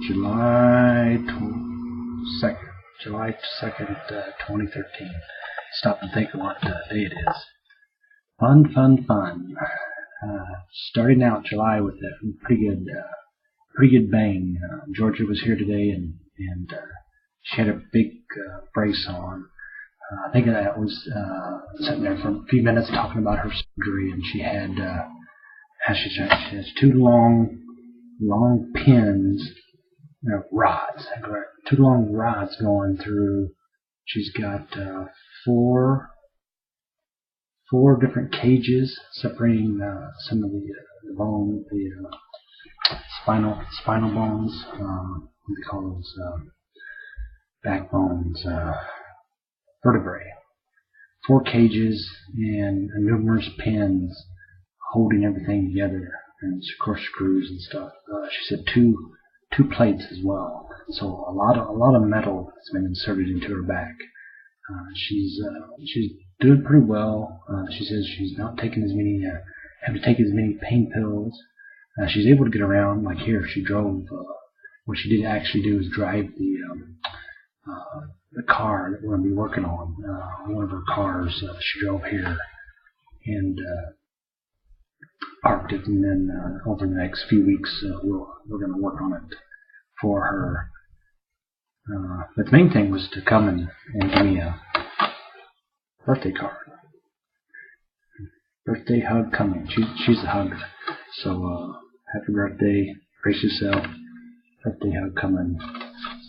July 2nd, 2013. Stop and think of what day it is. Fun. Starting out July with a pretty good bang. Georgia was here today, and she had a big brace on. I think that was sitting there for a few minutes talking about her surgery, and she has two long pins, rods, two long rods going through. She's got four different cages separating some of the bone, the spinal bones. What do they call those? Backbones, vertebrae. 4 cages and numerous pins holding everything together, and of course screws and stuff. She said two plates as well. So a lot of metal has been inserted into her back. She's doing pretty well. She says she's not taking have to take as many pain pills. She's able to get around. Like here, she drove. What she did actually do is drive the car that we're going to be working on. One of her cars, she drove here and parked it, and then over the next few weeks we're going to work on it for her. But the main thing was to come and give me a birthday card. Birthday hug coming. She's a hugger. So happy birthday, brace yourself. Birthday hug coming.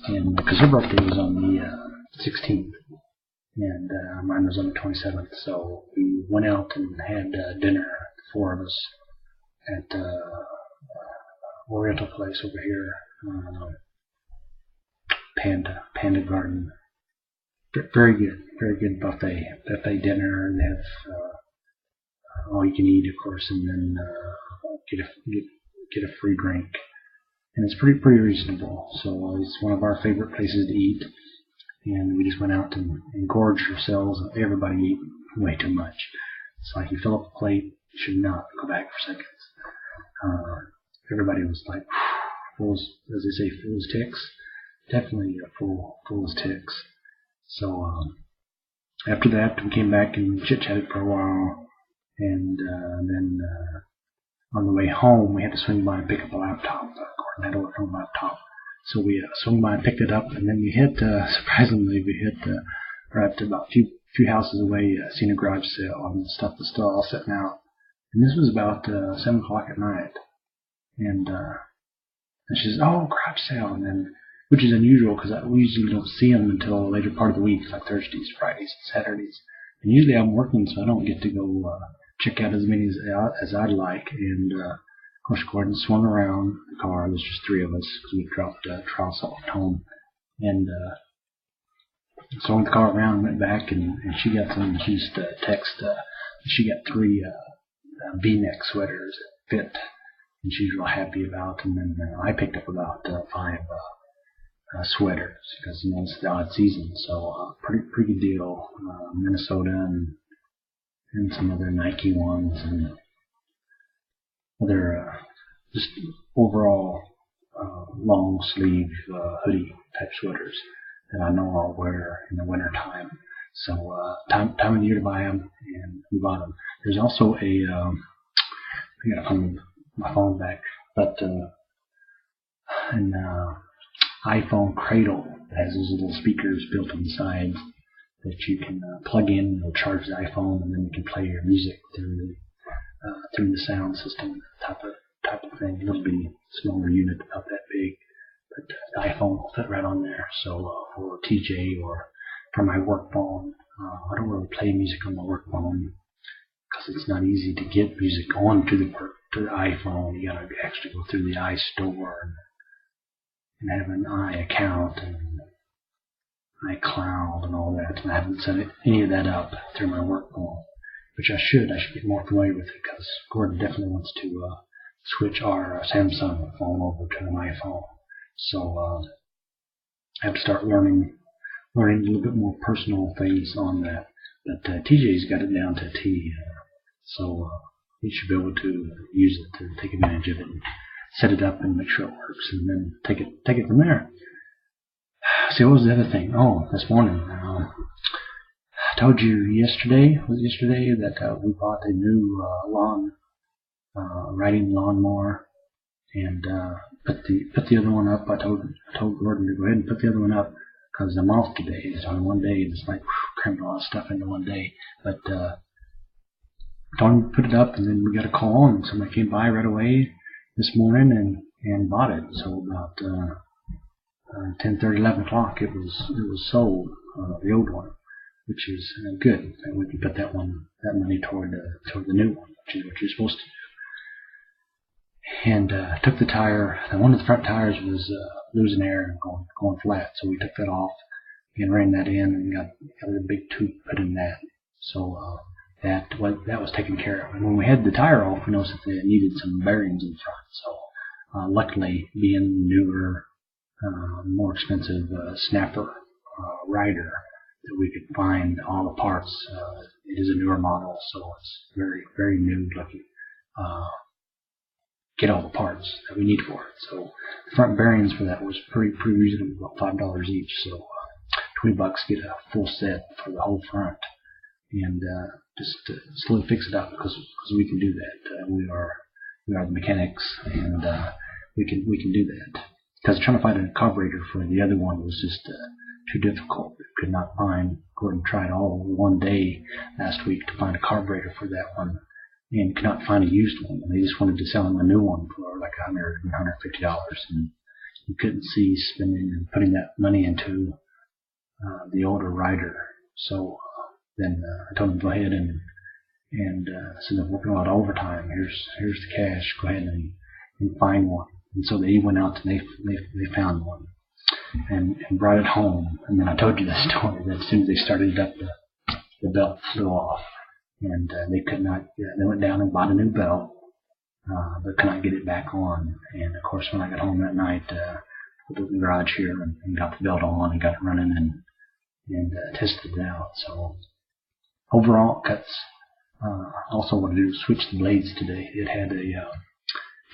And because her birthday was on the 16th, and mine was on the 27th, so we went out and had dinner, the 4 of us, at Oriental place over here, Panda Garden. Very good buffet dinner. They have all you can eat, of course, and then get a free drink. And it's pretty reasonable. So it's one of our favorite places to eat. And we just went out and gorged ourselves. Everybody ate way too much. It's like you fill up a plate, you should not go back for seconds. Everybody was like full, as they say, full as ticks. Definitely full as ticks. So after that, we came back and chit-chatted for a while. And then on the way home, we had to swing by and pick up a laptop. Gordon had to work on a laptop. So we swung by and picked it up, and then we hit, surprisingly, right about a few houses away, seen a garage sale on the stuff that's still all sitting out. And this was about 7 o'clock at night. And she says, "Oh, garage sale," and then, which is unusual because we usually don't see them until the later part of the week, like Thursdays, Fridays, and Saturdays. And usually I'm working, so I don't get to go check out as many as I'd like. And of course, Gordon swung around the car. There's just 3 of us because we dropped Trouse off at home. And swung the car around, went back, and she got some. She used to text. She got 3 V-neck sweaters that fit, and she's real happy about. And then I picked up about 5 sweaters because it's the odd season. So pretty good deal. Minnesota and some other Nike ones and other just overall long sleeve hoodie type sweaters that I know I'll wear in the winter time. So time of year to buy them, and we bought them. There's also I gotta find my phone back, but an iPhone cradle that has those little speakers built on the sides that you can plug in. It'll charge the iPhone, and then you can play your music through the sound system type of thing. A little bitty smaller unit, about that big, but the iPhone will fit right on there. So for TJ or for my work phone, I don't really play music on my work phone because it's not easy to get music onto the iPhone. You gotta actually go through the iStore and have an iAccount and iCloud and all that, and I haven't set any of that up through my work phone, which I should get more familiar with it, because Gordon definitely wants to switch our Samsung phone over to an iPhone. So I have to start learning a little bit more personal things on that. But TJ's got it down to a T, so he should be able to use it to take advantage of it. set it up and make sure it works, and then take it from there. See, what was the other thing? Oh, this morning, I told you yesterday that we bought a new riding lawnmower, and put the other one up. I told Gordon to go ahead and put the other one up because I'm off today. It's on one day. It's like cramming a lot of stuff into one day. But told him to put it up, and then we got a call, and somebody came by right away this morning and bought it. So about 10:30, 11 o'clock, it was sold, the old one, which is good. And we can put that money toward the new one, which is what you're supposed to do. And took the tire. One of the front tires was losing air and going flat, so we took that off and ran that in and got a big tube put in that. So that was taken care of. And when we had the tire off, we noticed that they needed some bearings in front. So luckily, being newer, more expensive snapper rider, that we could find all the parts. It is a newer model, so it's very, very new looking. Get all the parts that we need for it. So the front bearings for that was pretty reasonable, about $5 each. So $20 get a full set for the whole front, and just slowly fix it up because we can do that. We are the mechanics, and we can do that. Because trying to find a carburetor for the other one was just too difficult. We could not find. Gordon tried all one day last week to find a carburetor for that one, and could not find a used one. And they just wanted to sell him a new one for like $100 and $150, and you couldn't see spending and putting that money into the older rider. So then I told him to go ahead and instead of working a lot of overtime, here's the cash. Go ahead and find one. And so they went out and they found one and brought it home. And then I told you the story that as soon as they started it up, the belt flew off. And they could not. They went down and bought a new belt, but could not get it back on. And of course, when I got home that night, put it in the garage here and got the belt on and got it running and tested it out. So overall, it cuts. Also, what I did was switch the blades today. It had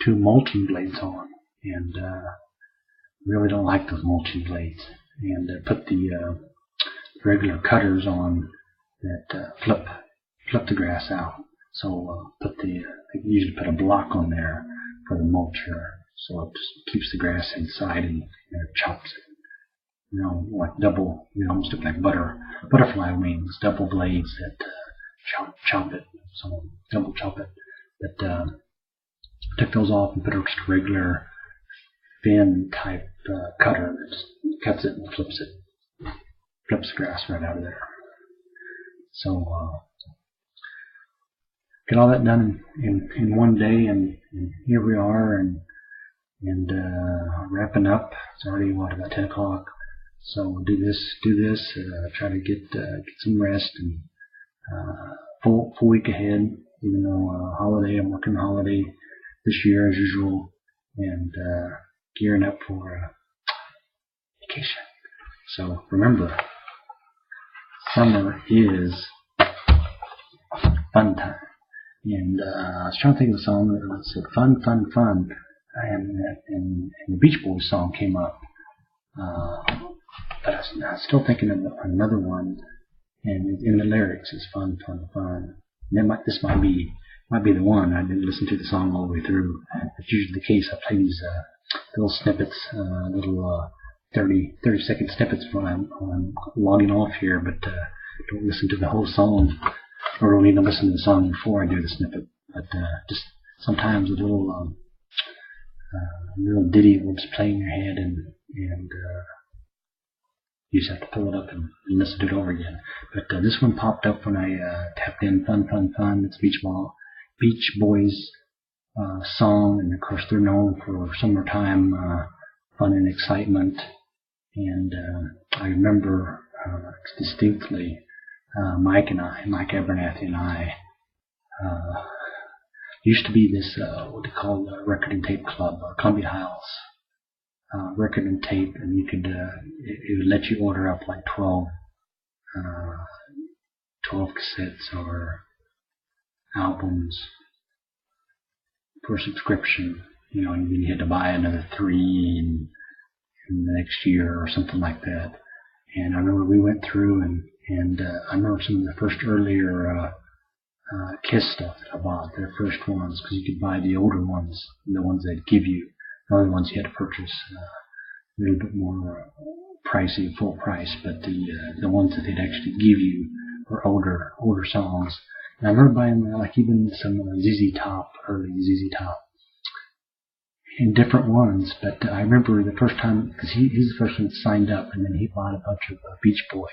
two mulching blades on, and really don't like those mulching blades. And put the regular cutters on that flip the grass out. So they usually put a block on there for the mulcher, so it just keeps the grass inside and it chops it. Like double, almost look like butterfly wings, double blades that chop it. So double chop it. But took those off and put a just regular fin type cutter that cuts it and flips the grass right out of there. So get all that done in one day, and here we are, and wrapping up. It's already about 10 o'clock. So we'll do this. Try to get some rest, and full week ahead. Even though holiday, I'm working holiday this year as usual, and gearing up for vacation. So remember, summer is fun time. And I was trying to think of a song that said "fun, fun, fun," and the Beach Boys song came up. But I was still thinking of another one, and in the lyrics is "fun, fun, fun." And this might be the one. I didn't listen to the song all the way through. That's usually the case. I play these little snippets, little 30-second snippets when I'm logging off here, but don't listen to the whole song. Or don't even listen to the song before I do the snippet, but just sometimes a little ditty will just play in your head, and you just have to pull it up and listen to it over again. But this one popped up when I tapped in "Fun, Fun, Fun." It's Beach Boys song, and of course they're known for summertime fun and excitement. And I remember distinctly. Mike Abernathy and I used to be this what they call a record and tape club, Columbia House record and tape, and you could it would let you order up like 12 cassettes or albums for subscription, and then you had to buy another 3 in the next year or something like that. And I remember we went through and I remember some of the first earlier Kiss stuff that I bought, their first ones, because you could buy the older ones, the ones they'd give you, the only ones you had to purchase a little bit more pricey, full price, but the ones that they'd actually give you were older songs. And I remember buying like even some ZZ Top, early ZZ Top, in different ones. But I remember the first time, because he's the first one that signed up, and then he bought a bunch of Beach Boy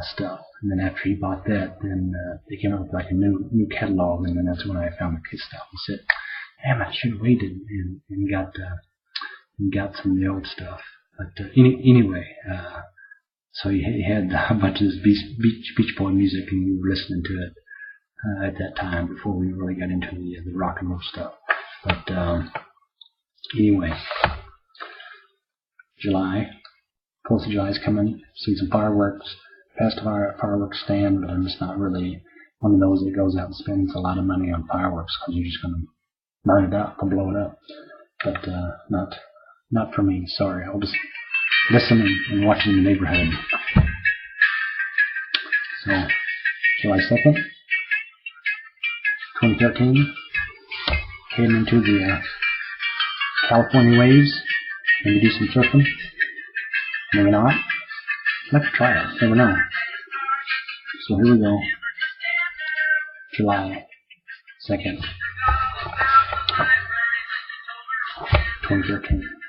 stuff. And then after he bought that, then they came out with like a new catalog, and then that's when I found the Kiss stuff and said, "Damn, I should have waited and got some of the old stuff." But anyway, so he had a bunch of this Beach Boy music, and we were listening to it at that time before we really got into the rock and roll stuff. But anyway, July, 4th of July is coming. See some fireworks. Past a fireworks stand, but I'm just not really one of those that goes out and spends a lot of money on fireworks because you're just going to burn it up and blow it up. But not for me. Sorry, I'll just listen and watch in the neighborhood. So, July 2nd, 2013, heading into the California waves. Maybe do some surfing. Maybe not. I'd like to try it. Never know. So here we go. July 2nd, 2013.